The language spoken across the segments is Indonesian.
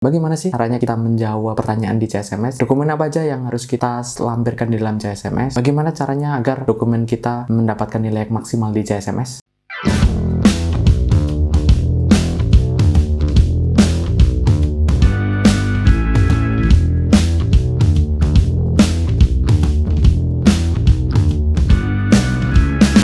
Bagaimana sih caranya kita menjawab pertanyaan di CSMS? Dokumen apa aja yang harus kita lampirkan di dalam CSMS? Bagaimana caranya agar dokumen kita mendapatkan nilai yang maksimal di CSMS?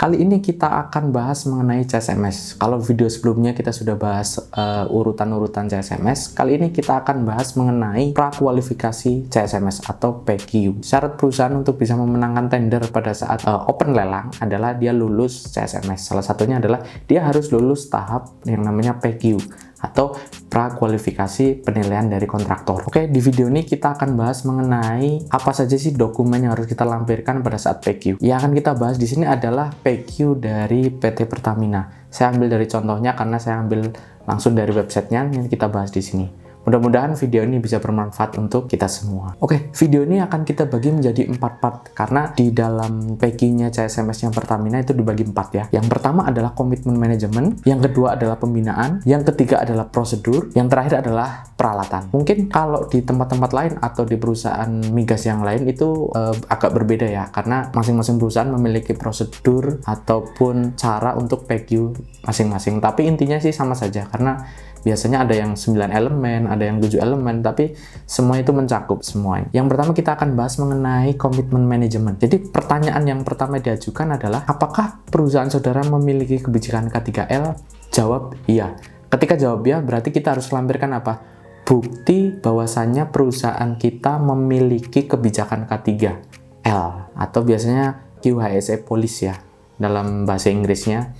Kali ini kita akan bahas mengenai CSMS. Kalau video sebelumnya kita sudah bahas urutan-urutan CSMS, kali ini kita akan bahas mengenai prakualifikasi CSMS atau PQ. Syarat perusahaan untuk bisa memenangkan tender pada saat open lelang adalah dia lulus CSMS. Salah satunya adalah dia harus lulus tahap yang namanya PQ atau prakualifikasi penilaian dari kontraktor. Oke, di video ini kita akan bahas mengenai apa saja sih dokumen yang harus kita lampirkan pada saat PQ. Yang akan kita bahas di sini adalah PQ dari PT Pertamina. Saya ambil dari contohnya karena saya ambil langsung dari websitenya yang kita bahas di sini. Mudah-mudahan video ini bisa bermanfaat untuk kita semua. Oke, video ini akan kita bagi menjadi 4 part karena di dalam PQ-nya CSMS yang Pertamina itu dibagi 4 ya. Yang pertama adalah komitmen manajemen, yang kedua adalah pembinaan, yang ketiga adalah prosedur, yang terakhir adalah peralatan. Mungkin kalau di tempat-tempat lain atau di perusahaan migas yang lain itu agak berbeda ya, karena masing-masing perusahaan memiliki prosedur ataupun cara untuk PQ masing-masing. Tapi intinya sih sama saja karena biasanya ada yang 9 elemen, ada yang 7 elemen, tapi semua itu mencakup semuanya. Yang pertama kita akan bahas mengenai komitmen manajemen. Jadi pertanyaan yang pertama diajukan adalah, apakah perusahaan saudara memiliki kebijakan K3L? Jawab iya. Ketika jawab iya, berarti kita harus lampirkan apa? Bukti bahwasannya perusahaan kita memiliki kebijakan K3L atau biasanya QHSE Police ya dalam bahasa Inggrisnya.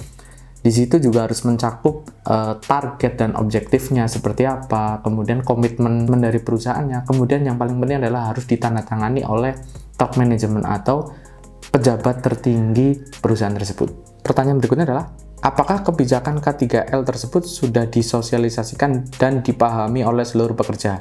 Di situ juga harus mencakup target dan objektifnya seperti apa, kemudian komitmen dari perusahaannya, kemudian yang paling penting adalah harus ditandatangani oleh top management atau pejabat tertinggi perusahaan tersebut. Pertanyaan berikutnya adalah, apakah kebijakan K3L tersebut sudah disosialisasikan dan dipahami oleh seluruh pekerja?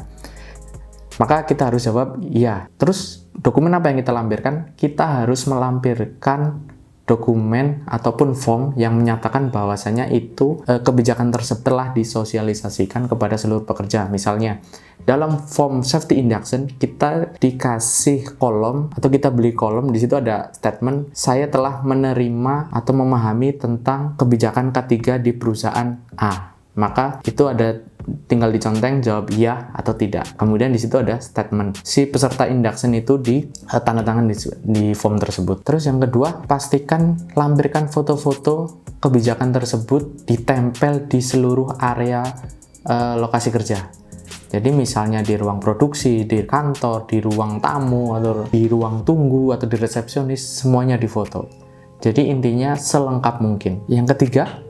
Maka kita harus jawab iya. Terus dokumen apa yang kita lampirkan? Kita harus melampirkan dokumen ataupun form yang menyatakan bahwasanya itu kebijakan tersebut telah disosialisasikan kepada seluruh pekerja. Misalnya, dalam form safety induction kita dikasih kolom atau kita beli kolom, di situ ada statement saya telah menerima atau memahami tentang kebijakan K3 di perusahaan A. Maka itu ada tinggal diconteng jawab iya atau tidak. Kemudian di situ ada statement si peserta induction itu di tanda tangan di form tersebut. Terus yang kedua, pastikan lampirkan foto-foto kebijakan tersebut ditempel di seluruh area lokasi kerja. Jadi misalnya di ruang produksi, di kantor, di ruang tamu, atau di ruang tunggu, atau di resepsionis, semuanya difoto. Jadi intinya selengkap mungkin. Yang ketiga,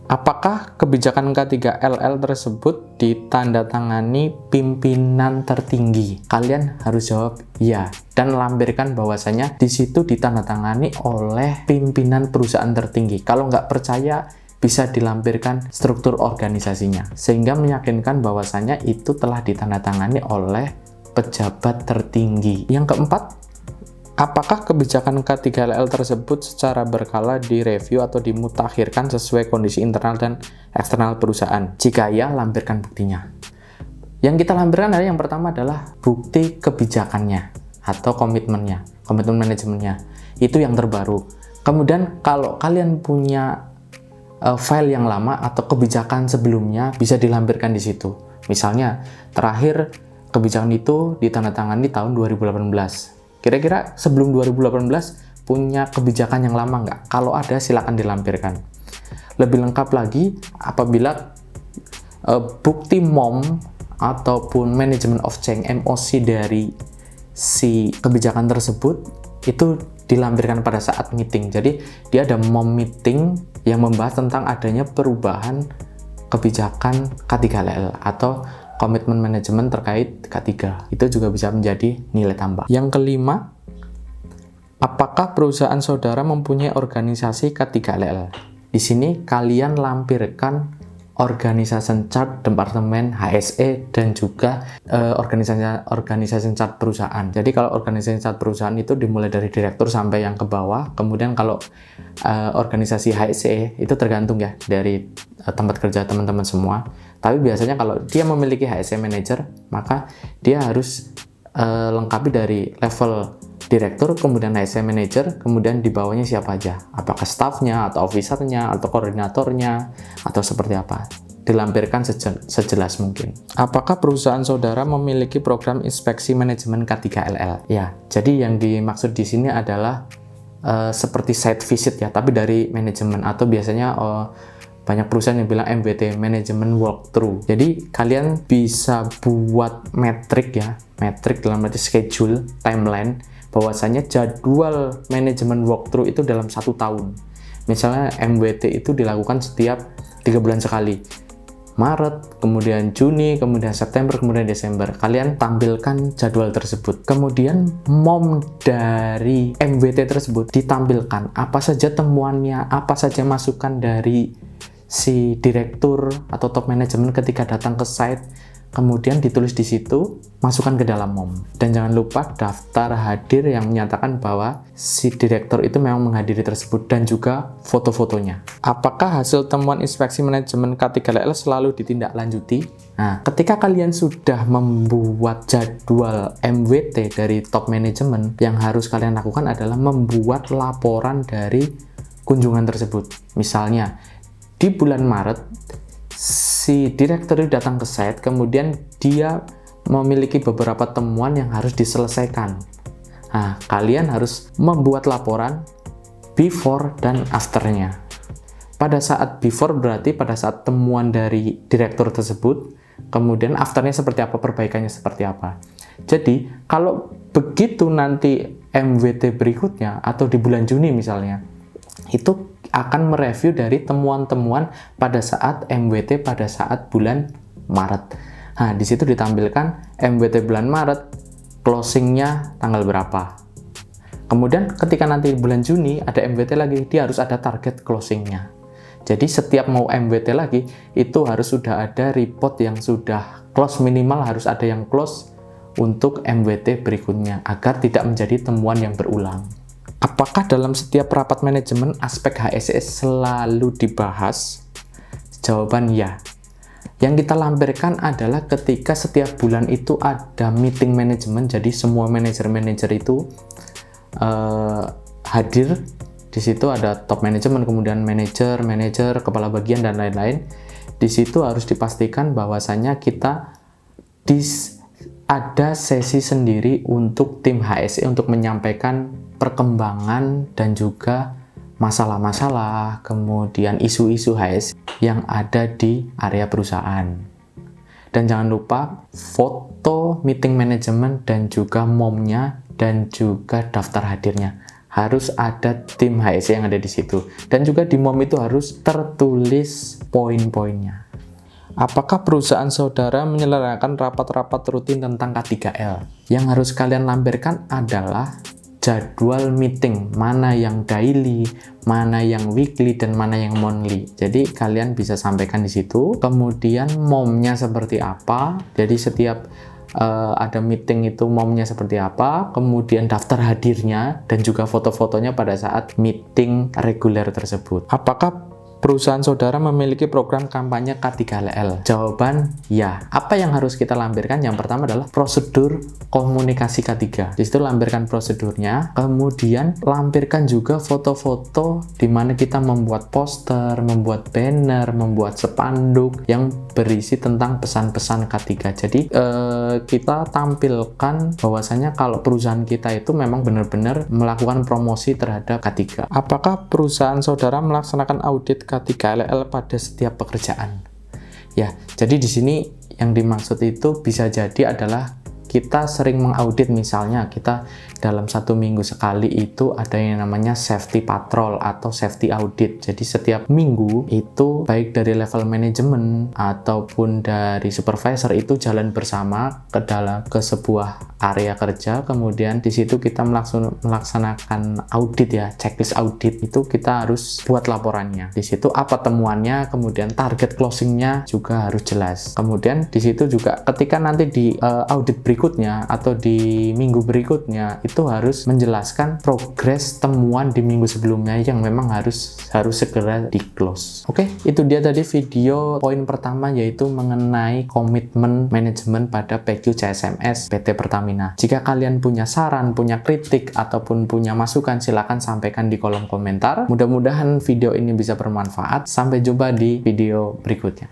apakah kebijakan K3LL tersebut ditandatangani pimpinan tertinggi? Kalian harus jawab iya dan lampirkan bahwasanya di situ ditandatangani oleh pimpinan perusahaan tertinggi. Kalau nggak percaya, bisa dilampirkan struktur organisasinya sehingga meyakinkan bahwasanya itu telah ditandatangani oleh pejabat tertinggi. Yang keempat, apakah kebijakan K3LL tersebut secara berkala direview atau dimutakhirkan sesuai kondisi internal dan eksternal perusahaan? Jika ya, lampirkan buktinya. Yang kita lampirkan adalah yang pertama adalah bukti kebijakannya atau komitmennya, komitmen manajemennya. Itu yang terbaru. Kemudian kalau kalian punya file yang lama atau kebijakan sebelumnya, bisa dilampirkan di situ. Misalnya, terakhir kebijakan itu ditandatangani tahun 2018. Kira-kira sebelum 2018 punya kebijakan yang lama nggak? Kalau ada, silakan dilampirkan. Lebih lengkap lagi, apabila bukti MOM ataupun Management of Change MOC dari si kebijakan tersebut itu dilampirkan pada saat meeting. Jadi dia ada MOM meeting yang membahas tentang adanya perubahan kebijakan K3LL atau komitmen manajemen terkait K3. Itu juga bisa menjadi nilai tambah. Yang kelima, apakah perusahaan saudara mempunyai organisasi K3LL? Di sini kalian lampirkan organization chart departemen HSE dan juga organization chart perusahaan. Jadi kalau organization chart perusahaan itu dimulai dari direktur sampai yang ke bawah. Kemudian kalau organisasi HSE itu tergantung ya dari tempat kerja teman-teman semua. Tapi biasanya kalau dia memiliki HSE manager, maka dia harus lengkapi dari level direktur, kemudian HSE manager, kemudian di bawahnya siapa aja, apakah staffnya, atau officernya, atau koordinatornya, atau seperti apa, dilampirkan sejelas mungkin. Apakah perusahaan saudara memiliki program inspeksi manajemen K3LL? Ya, jadi yang dimaksud di sini adalah seperti site visit ya, tapi dari manajemen, atau biasanya banyak perusahaan yang bilang MWT, Management Walkthrough. Jadi kalian bisa buat metrik ya, metrik dalam arti schedule, timeline, bahwasanya jadwal manajemen walkthrough itu dalam 1 tahun. Misalnya MWT itu dilakukan setiap 3 bulan sekali. Maret, kemudian Juni, kemudian September, kemudian Desember. Kalian tampilkan jadwal tersebut. Kemudian MOM dari MWT tersebut ditampilkan. Apa saja temuannya, apa saja masukan dari si direktur atau top manajemen ketika datang ke site. Kemudian ditulis di situ, masukkan ke dalam MOM. Dan jangan lupa daftar hadir yang menyatakan bahwa si direktur itu memang menghadiri tersebut, dan juga foto-fotonya. Apakah hasil temuan inspeksi manajemen K3LL selalu ditindaklanjuti? Nah, ketika kalian sudah membuat jadwal MWT dari top manajemen, yang harus kalian lakukan adalah membuat laporan dari kunjungan tersebut. Misalnya, di bulan Maret, si direktur itu datang ke site, kemudian dia memiliki beberapa temuan yang harus diselesaikan. Nah, kalian harus membuat laporan before dan afternya. Pada saat before berarti pada saat temuan dari direktur tersebut, kemudian afternya seperti apa, perbaikannya seperti apa. Jadi, kalau begitu nanti MWT berikutnya, atau di bulan Juni misalnya, itu akan mereview dari temuan-temuan pada saat MWT pada saat bulan Maret. Nah, di situ ditampilkan MWT bulan Maret, closingnya tanggal berapa. Kemudian ketika nanti bulan Juni ada MWT lagi, dia harus ada target closingnya. Jadi setiap mau MWT lagi, itu harus sudah ada report yang sudah close, minimal harus ada yang close untuk MWT berikutnya, agar tidak menjadi temuan yang berulang. Apakah dalam setiap rapat manajemen aspek HSE selalu dibahas? Jawaban ya. Yang kita lampirkan adalah ketika setiap bulan itu ada meeting manajemen, jadi semua manajer-manajer itu hadir. Di situ ada top manajemen, kemudian manajer, kepala bagian, dan lain-lain. Di situ harus dipastikan bahwasannya kita ada sesi sendiri untuk tim HSE untuk menyampaikan perkembangan dan juga masalah-masalah, kemudian isu-isu HSE yang ada di area perusahaan. Dan jangan lupa foto meeting manajemen dan juga MOM-nya dan juga daftar hadirnya. Harus ada tim HSE yang ada di situ. Dan juga di MOM itu harus tertulis poin-poinnya. Apakah perusahaan saudara menyelenggarakan rapat-rapat rutin tentang K3L? Yang harus kalian lampirkan adalah jadwal meeting, mana yang daily, mana yang weekly, dan mana yang monthly. Jadi kalian bisa sampaikan di situ. Kemudian MOM-nya seperti apa? Jadi setiap ada meeting itu MOM-nya seperti apa, kemudian daftar hadirnya, dan juga foto-fotonya pada saat meeting reguler tersebut. Apakah perusahaan saudara memiliki program kampanye K3LL? Jawaban ya. Apa yang harus kita lampirkan? Yang pertama adalah prosedur komunikasi K3. Di situ lampirkan prosedurnya, kemudian lampirkan juga foto-foto di mana kita membuat poster, membuat banner, membuat spanduk yang berisi tentang pesan-pesan K3. Jadi kita tampilkan bahwasanya kalau perusahaan kita itu memang benar-benar melakukan promosi terhadap K3. Apakah perusahaan saudara melaksanakan audit K3LL pada setiap pekerjaan? Ya, jadi di sini yang dimaksud itu bisa jadi adalah kita sering mengaudit, misalnya kita dalam 1 minggu sekali itu ada yang namanya safety patrol atau safety audit. Jadi setiap minggu itu baik dari level manajemen ataupun dari supervisor itu jalan bersama ke sebuah area kerja, kemudian di situ kita melaksanakan audit ya, checklist audit. Itu kita harus buat laporannya. Di situ apa temuannya, kemudian target closingnya juga harus jelas. Kemudian di situ juga ketika nanti di audit berikutnya atau di minggu berikutnya itu harus menjelaskan progres temuan di minggu sebelumnya yang memang harus segera di close. Oke, itu dia tadi video poin pertama, yaitu mengenai komitmen manajemen pada PQ CSMS PT Pertamina. Jika kalian punya saran, punya kritik, ataupun punya masukan, silakan sampaikan di kolom komentar. Mudah-mudahan video ini bisa bermanfaat. Sampai jumpa di video berikutnya.